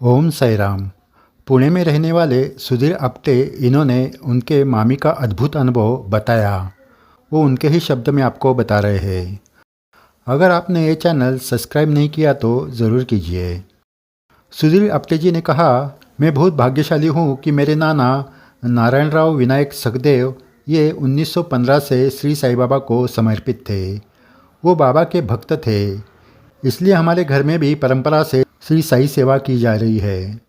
ओम साई राम। पुणे में रहने वाले सुधीर आप्टे इन्होंने उनके मामी का अद्भुत अनुभव बताया। वो उनके ही शब्द में आपको बता रहे हैं। अगर आपने ये चैनल सब्सक्राइब नहीं किया तो ज़रूर कीजिए। सुधीर आप्टे जी ने कहा, मैं बहुत भाग्यशाली हूँ कि मेरे नाना नारायण राव विनायक सखदेव ये 1915 से श्री साईं बाबा को समर्पित थे। वो बाबा के भक्त थे, इसलिए हमारे घर में भी परंपरा से श्री साई सेवा की जा रही है।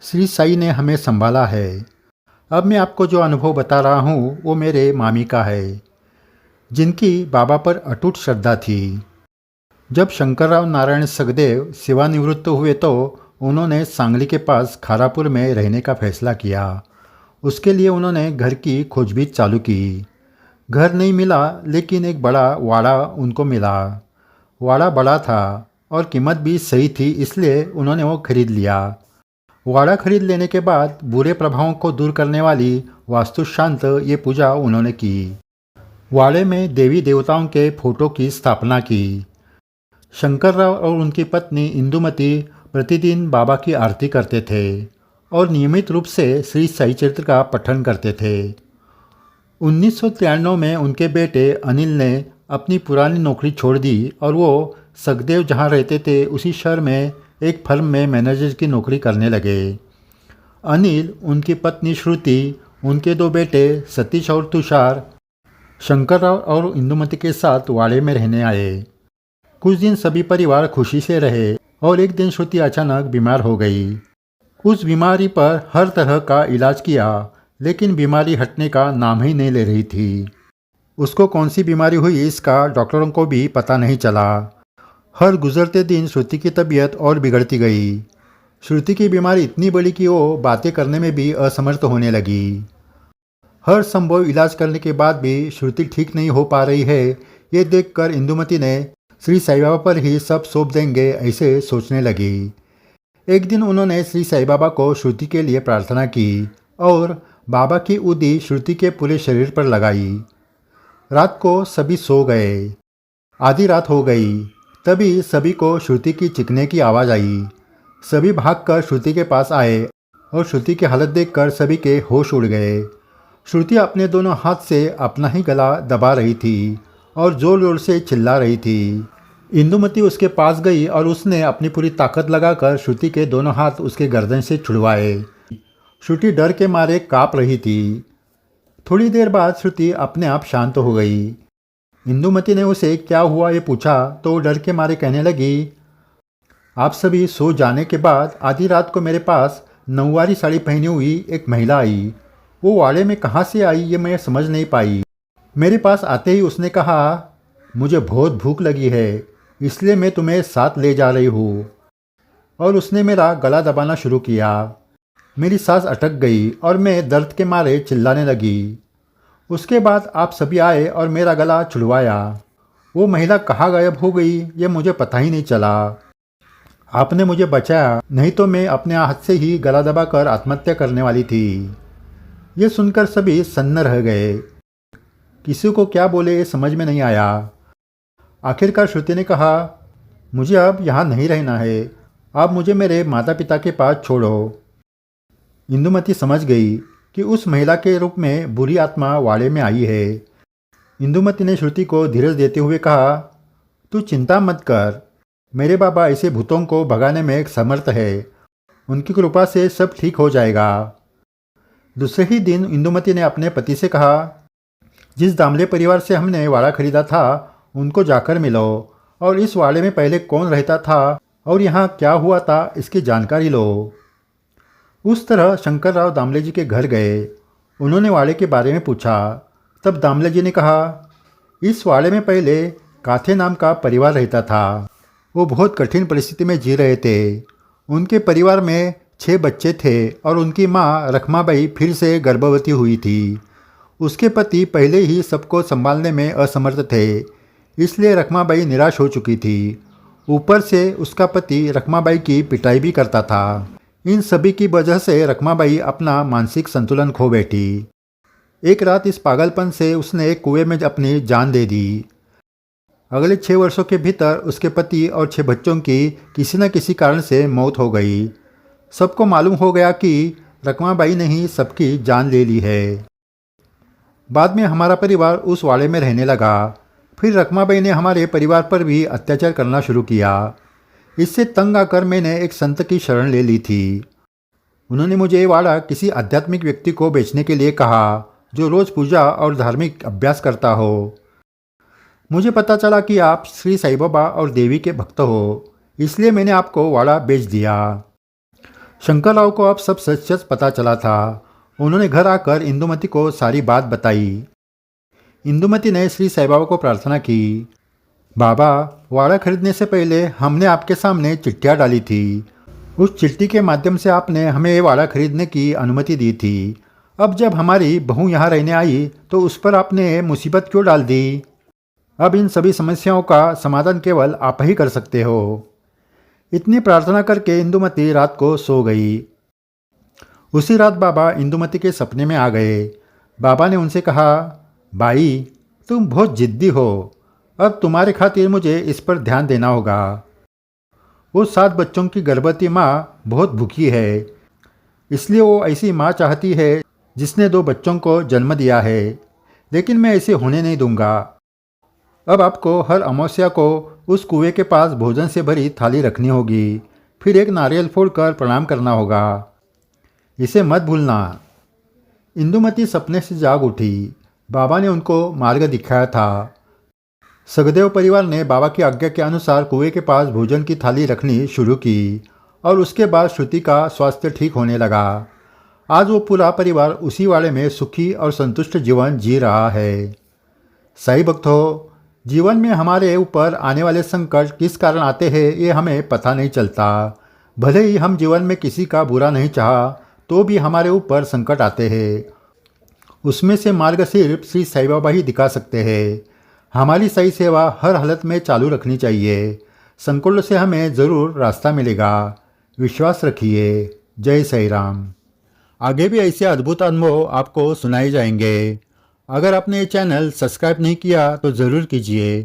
श्री साई ने हमें संभाला है। अब मैं आपको जो अनुभव बता रहा हूँ वो मेरे मामी का है, जिनकी बाबा पर अटूट श्रद्धा थी। जब शंकरराव नारायण सखदेव सेवानिवृत्त हुए तो उन्होंने सांगली के पास खारापुर में रहने का फैसला किया। उसके लिए उन्होंने घर की खोजबीन चालू की। घर नहीं मिला, लेकिन एक बड़ा वाड़ा उनको मिला। वाड़ा बड़ा था और कीमत भी सही थी, इसलिए उन्होंने वो खरीद लिया। वाड़ा खरीद लेने के बाद बुरे प्रभावों को दूर करने वाली वास्तु शांत ये पूजा उन्होंने की। वाड़े में देवी देवताओं के फोटो की स्थापना की। शंकरराव और उनकी पत्नी इंदुमती प्रतिदिन बाबा की आरती करते थे और नियमित रूप से श्री साई चरित्र का पठन करते थे। 1993 में उनके बेटे अनिल ने अपनी पुरानी नौकरी छोड़ दी और वो सखदेव जहाँ रहते थे उसी शहर में एक फर्म में मैनेजर की नौकरी करने लगे। अनिल, उनकी पत्नी श्रुति, उनके दो बेटे सतीश और तुषार शंकरराव और इंदुमती के साथ वाड़े में रहने आए। कुछ दिन सभी परिवार खुशी से रहे और एक दिन श्रुति अचानक बीमार हो गई। उस बीमारी पर हर तरह का इलाज किया, लेकिन बीमारी हटने का नाम ही नहीं ले रही थी। उसको कौन सी बीमारी हुई इसका डॉक्टरों को भी पता नहीं चला। हर गुजरते दिन श्रुति की तबीयत और बिगड़ती गई। श्रुति की बीमारी इतनी बड़ी कि वो बातें करने में भी असमर्थ होने लगी। हर संभव इलाज करने के बाद भी श्रुति ठीक नहीं हो पा रही है, ये देखकर इंदुमती ने श्री साईं बाबा पर ही सब सौंप देंगे ऐसे सोचने लगी। एक दिन उन्होंने श्री साईं बाबा को श्रुति के लिए प्रार्थना की और बाबा की उदी श्रुति के पूरे शरीर पर लगाई। रात को सभी सो गए। आधी रात हो गई, तभी सभी को श्रुति की चीखने की आवाज़ आई। सभी भागकर श्रुति के पास आए और श्रुति की हालत देखकर सभी के होश उड़ गए। श्रुति अपने दोनों हाथ से अपना ही गला दबा रही थी और जोर जोर से चिल्ला रही थी। इंदुमती उसके पास गई और उसने अपनी पूरी ताकत लगाकर श्रुति के दोनों हाथ उसके गर्दन से छुड़वाए। श्रुति डर के मारे काँप रही थी। थोड़ी देर बाद श्रुति अपने आप शांत हो गई। इंदुमती ने उसे क्या हुआ ये पूछा तो वो डर के मारे कहने लगी, आप सभी सो जाने के बाद आधी रात को मेरे पास नौवारी साड़ी पहनी हुई एक महिला आई। वो वाड़े में कहाँ से आई ये मैं समझ नहीं पाई। मेरे पास आते ही उसने कहा, मुझे बहुत भूख लगी है, इसलिए मैं तुम्हें साथ ले जा रही हूँ। और उसने मेरा गला दबाना शुरू किया। मेरी सांस अटक गई और मैं दर्द के मारे चिल्लाने लगी। उसके बाद आप सभी आए और मेरा गला छुड़वाया। वो महिला कहाँ गायब हो गई ये मुझे पता ही नहीं चला। आपने मुझे बचाया, नहीं तो मैं अपने हाथ से ही गला दबाकर आत्महत्या करने वाली थी। ये सुनकर सभी सन्न रह गए। किसी को क्या बोले ये समझ में नहीं आया। आखिरकार श्रुति ने कहा, मुझे अब यहाँ नहीं रहना है, आप मुझे मेरे माता पिता के पास छोड़ो। इंदुमती समझ गई कि उस महिला के रूप में बुरी आत्मा वाड़े में आई है। इंदुमती ने श्रुति को धीरज देते हुए कहा, तू चिंता मत कर, मेरे बाबा ऐसे भूतों को भगाने में एक समर्थ है, उनकी कृपा से सब ठीक हो जाएगा। दूसरे ही दिन इंदुमती ने अपने पति से कहा, जिस दामले परिवार से हमने वाड़ा खरीदा था उनको जाकर मिलो और इस वाड़े में पहले कौन रहता था और यहाँ क्या हुआ था इसकी जानकारी लो। उस तरह शंकरराव दामले जी के घर गए। उन्होंने वाड़े के बारे में पूछा। तब दामले जी ने कहा, इस वाड़े में पहले काथे नाम का परिवार रहता था। वो बहुत कठिन परिस्थिति में जी रहे थे। उनके परिवार में 6 बच्चे थे और उनकी माँ रखमाबाई फिर से गर्भवती हुई थी। उसके पति पहले ही सबको संभालने में असमर्थ थे, इसलिए रखमाबाई निराश हो चुकी थी। ऊपर से उसका पति रखमाबाई की पिटाई भी करता था। इन सभी की वजह से रखमाबाई अपना मानसिक संतुलन खो बैठी। एक रात इस पागलपन से उसने एक कुएं में अपनी जान दे दी। अगले 6 वर्षों के भीतर उसके पति और 6 बच्चों की किसी न किसी कारण से मौत हो गई। सबको मालूम हो गया कि रकमाबाई ने ही सबकी जान ले ली है। बाद में हमारा परिवार उस वाड़े में रहने लगा। फिर रकमाबाई ने हमारे परिवार पर भी अत्याचार करना शुरू किया। इससे तंग आकर मैंने एक संत की शरण ले ली थी। उन्होंने मुझे ये वाड़ा किसी आध्यात्मिक व्यक्ति को बेचने के लिए कहा जो रोज़ पूजा और धार्मिक अभ्यास करता हो। मुझे पता चला कि आप श्री साईं बाबा और देवी के भक्त हो, इसलिए मैंने आपको वाड़ा बेच दिया। शंकरराव को अब सब सच सच पता चला था। उन्होंने घर आकर इंदुमती को सारी बात बताई। इंदुमती ने श्री साईं बाबा को प्रार्थना की, बाबा, वाड़ा खरीदने से पहले हमने आपके सामने चिट्ठियाँ डाली थी। उस चिट्ठी के माध्यम से आपने हमें ये वाड़ा खरीदने की अनुमति दी थी। अब जब हमारी बहू यहाँ रहने आई तो उस पर आपने मुसीबत क्यों डाल दी? अब इन सभी समस्याओं का समाधान केवल आप ही कर सकते हो। इतनी प्रार्थना करके इंदुमती रात को सो गई। उसी रात बाबा इंदुमती के सपने में आ गए। बाबा ने उनसे कहा, भाई, तुम बहुत जिद्दी हो। अब तुम्हारे खातिर मुझे इस पर ध्यान देना होगा। वो 7 बच्चों की गर्भवती माँ बहुत भूखी है, इसलिए वो ऐसी माँ चाहती है जिसने 2 बच्चों को जन्म दिया है, लेकिन मैं ऐसे होने नहीं दूंगा। अब आपको हर अमावस्या को उस कुएं के पास भोजन से भरी थाली रखनी होगी, फिर एक नारियल फोड़कर प्रणाम करना होगा। इसे मत भूलना। इंदुमती सपने से जाग उठी। बाबा ने उनको मार्ग दिखाया था। सखदेव परिवार ने बाबा की आज्ञा के अनुसार कुएं के पास भोजन की थाली रखनी शुरू की और उसके बाद श्रुति का स्वास्थ्य ठीक होने लगा। आज वो पूरा परिवार उसी वाड़े में सुखी और संतुष्ट जीवन जी रहा है। सही भक्तों, जीवन में हमारे ऊपर आने वाले संकट किस कारण आते हैं ये हमें पता नहीं चलता। भले ही हम जीवन में किसी का बुरा नहीं चाहा तो भी हमारे ऊपर संकट आते हैं। उसमें से मार्ग सिर्फ श्री साईं बाबा ही दिखा सकते हैं। हमारी सही सेवा हर हालत में चालू रखनी चाहिए। संकटों से हमें ज़रूर रास्ता मिलेगा। विश्वास रखिए। जय साईं राम। आगे भी ऐसे अद्भुत अनुभव आपको सुनाए जाएंगे। अगर आपने ये चैनल सब्सक्राइब नहीं किया तो ज़रूर कीजिए